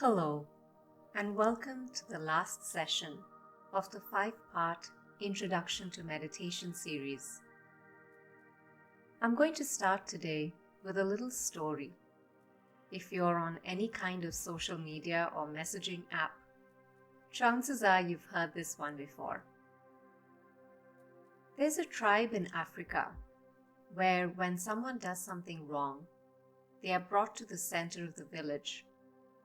Hello, and welcome to the last session of the 5-part Introduction to Meditation series. I'm going to start today with a little story. If you're on any kind of social media or messaging app, chances are you've heard this one before. There's a tribe in Africa where when someone does something wrong, they are brought to the center of the village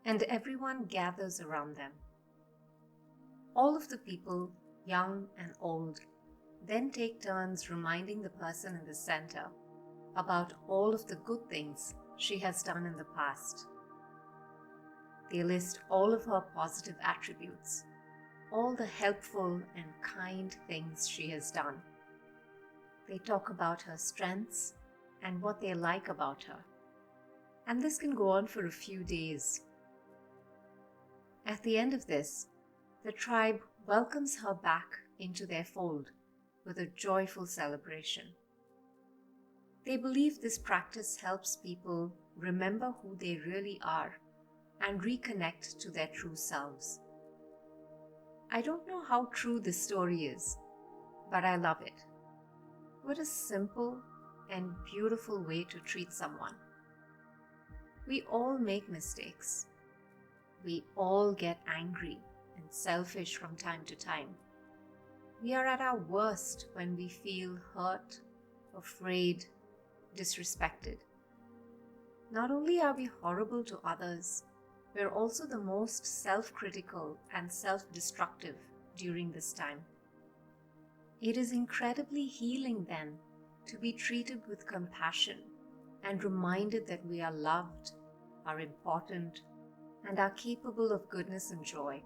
and everyone gathers around them. All of the people, young and old, then take turns reminding the person in the center about all of the good things she has done in the past. They list all of her positive attributes, all the helpful and kind things she has done. They talk about her strengths and what they like about her. And this can go on for a few days. At the end of this, the tribe welcomes her back into their fold with a joyful celebration. They believe this practice helps people remember who they really are and reconnect to their true selves. I don't know how true this story is, but I love it. What a simple and beautiful way to treat someone. We all make mistakes. We all get angry and selfish from time to time. We are at our worst when we feel hurt, afraid, disrespected. Not only are we horrible to others, we're also the most self-critical and self-destructive during this time. It is incredibly healing then to be treated with compassion and reminded that we are loved, are important, and are capable of goodness and joy.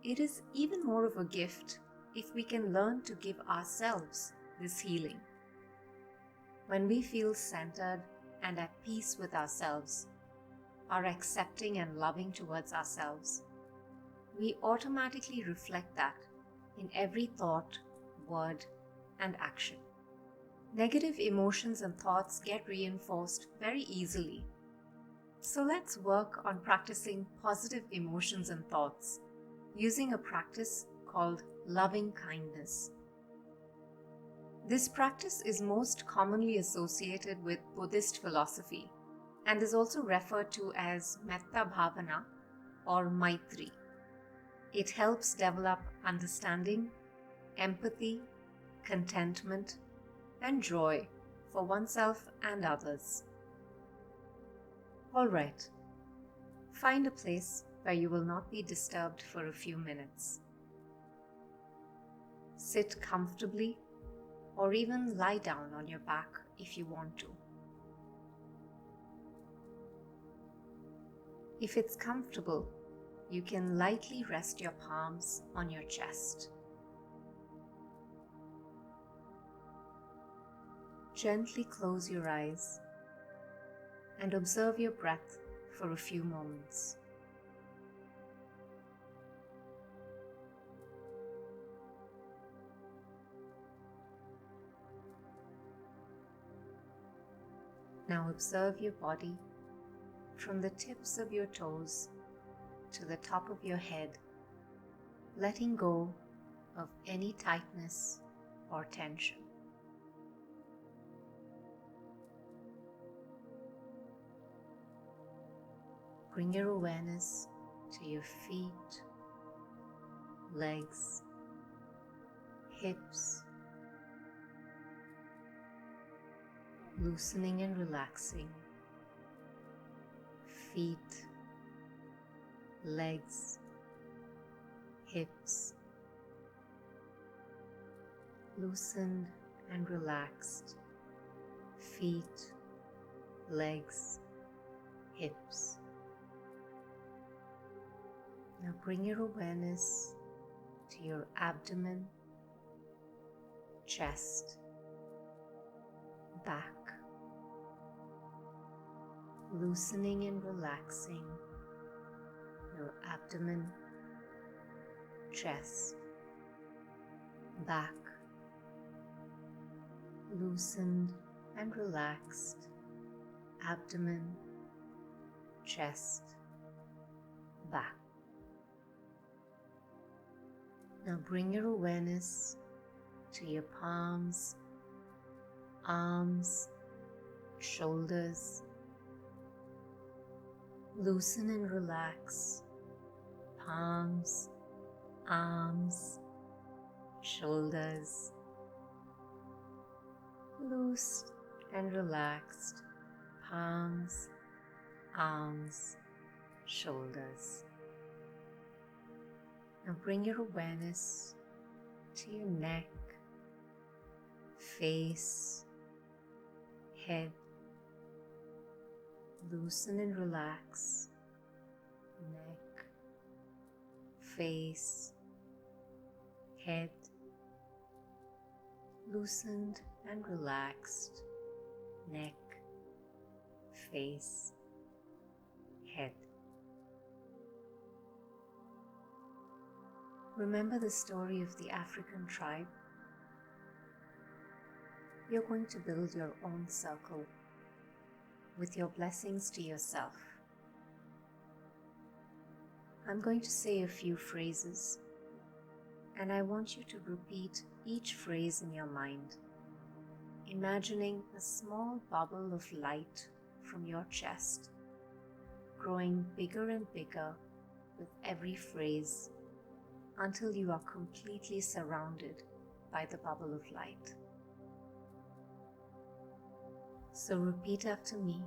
It is even more of a gift if we can learn to give ourselves this healing. When we feel centered and at peace with ourselves, are accepting and loving towards ourselves, we automatically reflect that in every thought, word, and action. Negative emotions and thoughts get reinforced very easily. So let's work on practicing positive emotions and thoughts using a practice called loving kindness. This practice is most commonly associated with Buddhist philosophy and is also referred to as metta bhavana or maitri. It helps develop understanding, empathy, contentment, and joy for oneself and others. All right, find a place where you will not be disturbed for a few minutes. Sit comfortably or even lie down on your back if you want to. If it's comfortable, you can lightly rest your palms on your chest. Gently close your eyes and observe your breath for a few moments. Now observe your body from the tips of your toes to the top of your head, letting go of any tightness or tension. Bring your awareness to your feet, legs, hips, loosening and relaxing, feet, legs, hips, loosened and relaxed, feet, legs, hips. Now bring your awareness to your abdomen, chest, back, loosening and relaxing your abdomen, chest, back, loosened and relaxed abdomen, chest, back. Now bring your awareness to your palms, arms, shoulders. Loosen and relax palms, arms, shoulders. Loose and relaxed palms, arms, shoulders. Now bring your awareness to your neck, face, head. Loosen and relax neck, face, head. Loosened and relaxed neck, face, head. Remember the story of the African tribe? You're going to build your own circle with your blessings to yourself. I'm going to say a few phrases, and I want you to repeat each phrase in your mind, imagining a small bubble of light from your chest, growing bigger and bigger with every phrase until you are completely surrounded by the bubble of light. So repeat after me.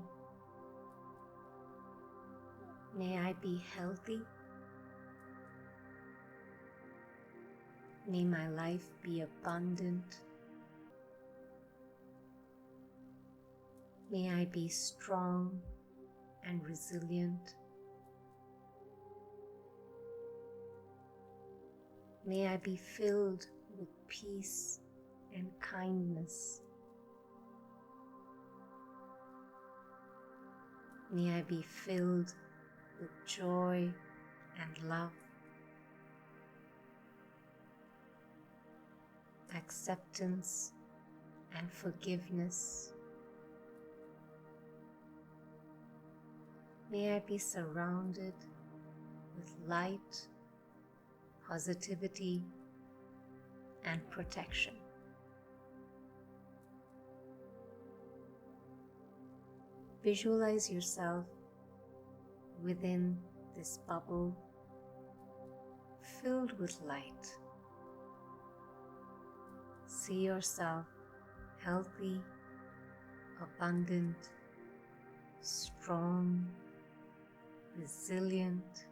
May I be healthy. May my life be abundant. May I be strong and resilient. May I be filled with peace and kindness. May I be filled with joy and love, acceptance and forgiveness. May I be surrounded with light, positivity, and protection. Visualize yourself within this bubble filled with light. See yourself healthy, abundant, strong, resilient,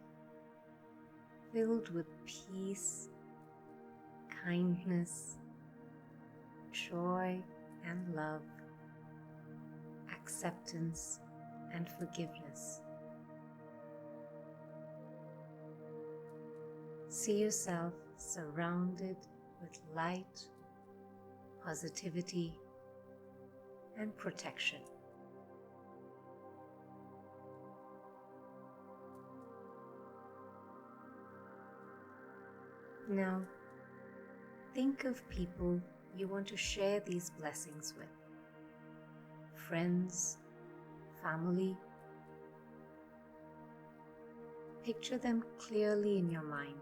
filled with peace, kindness, joy and love, acceptance and forgiveness. See yourself surrounded with light, positivity, and protection. Now, think of people you want to share these blessings with. Friends, family. Picture them clearly in your mind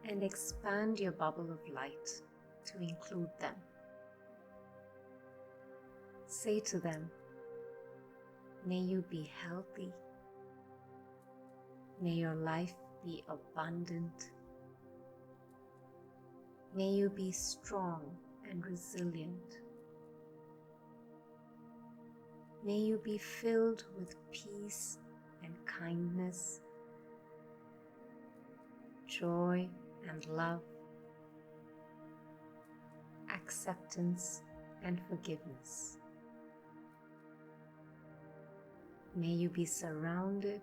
and expand your bubble of light to include them. Say to them, may you be healthy. May your life be abundant. May you be strong and resilient. May you be filled with peace and kindness, joy and love, acceptance and forgiveness. May you be surrounded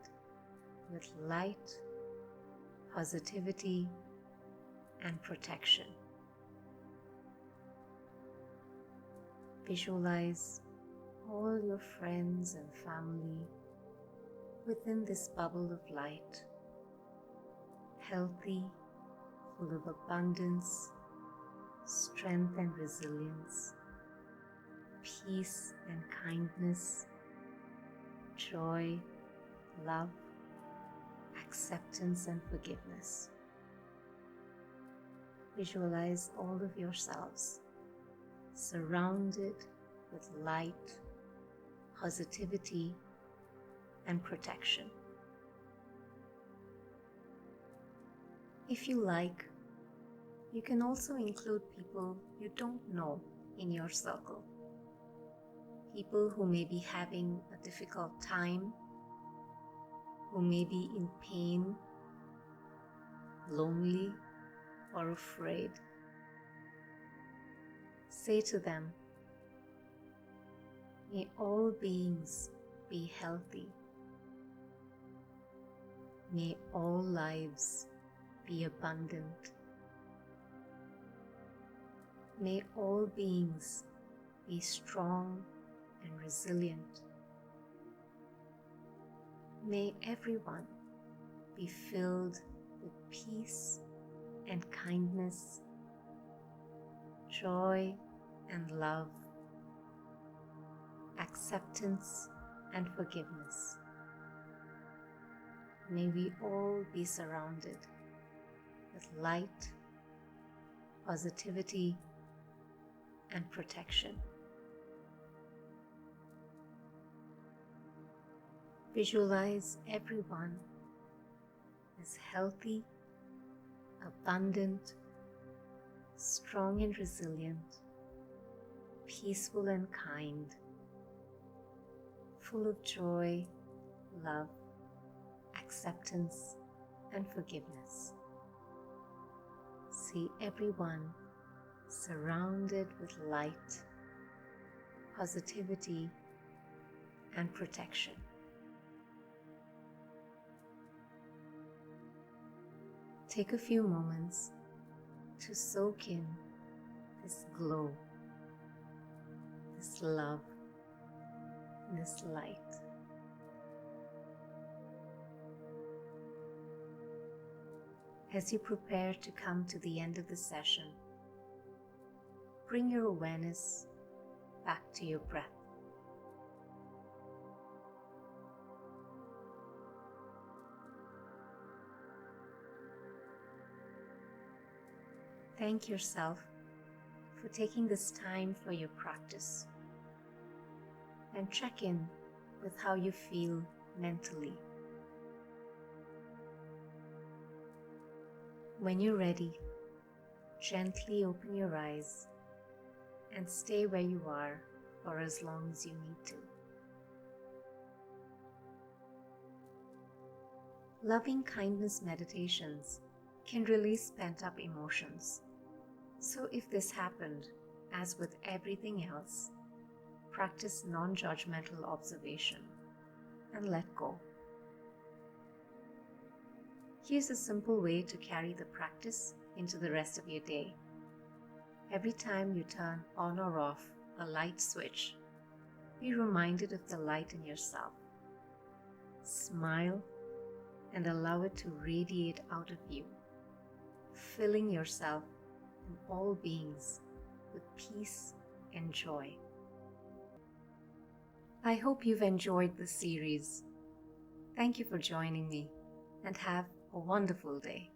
with light, positivity, and protection. Visualize all your friends and family within this bubble of light, healthy, full of abundance, strength and resilience, peace and kindness, joy, love, acceptance and forgiveness. Visualize all of yourselves surrounded with light, positivity, and protection. If you like, you can also include people you don't know in your circle. People who may be having a difficult time, who may be in pain, lonely, or afraid. Say to them, "May all beings be healthy. May all lives be abundant. May all beings be strong and resilient. May everyone be filled with peace and kindness, joy and love, acceptance and forgiveness. May we all be surrounded with light, positivity, and protection." Visualize everyone as healthy, abundant, strong and resilient, peaceful and kind, full of joy, love, acceptance, and forgiveness. See everyone surrounded with light, positivity, and protection. Take a few moments to soak in this glow, this love, this light. As you prepare to come to the end of the session, bring your awareness back to your breath. Thank yourself for taking this time for your practice, and check in with how you feel mentally. When you're ready, gently open your eyes and stay where you are for as long as you need to. Loving kindness meditations can release pent-up emotions. So if this happened, as with everything else, practice non-judgmental observation and let go. Here's a simple way to carry the practice into the rest of your day. Every time you turn on or off a light switch, be reminded of the light in yourself. Smile and allow it to radiate out of you, filling yourself and all beings with peace and joy. I hope you've enjoyed this series. Thank you for joining me, and have a wonderful day.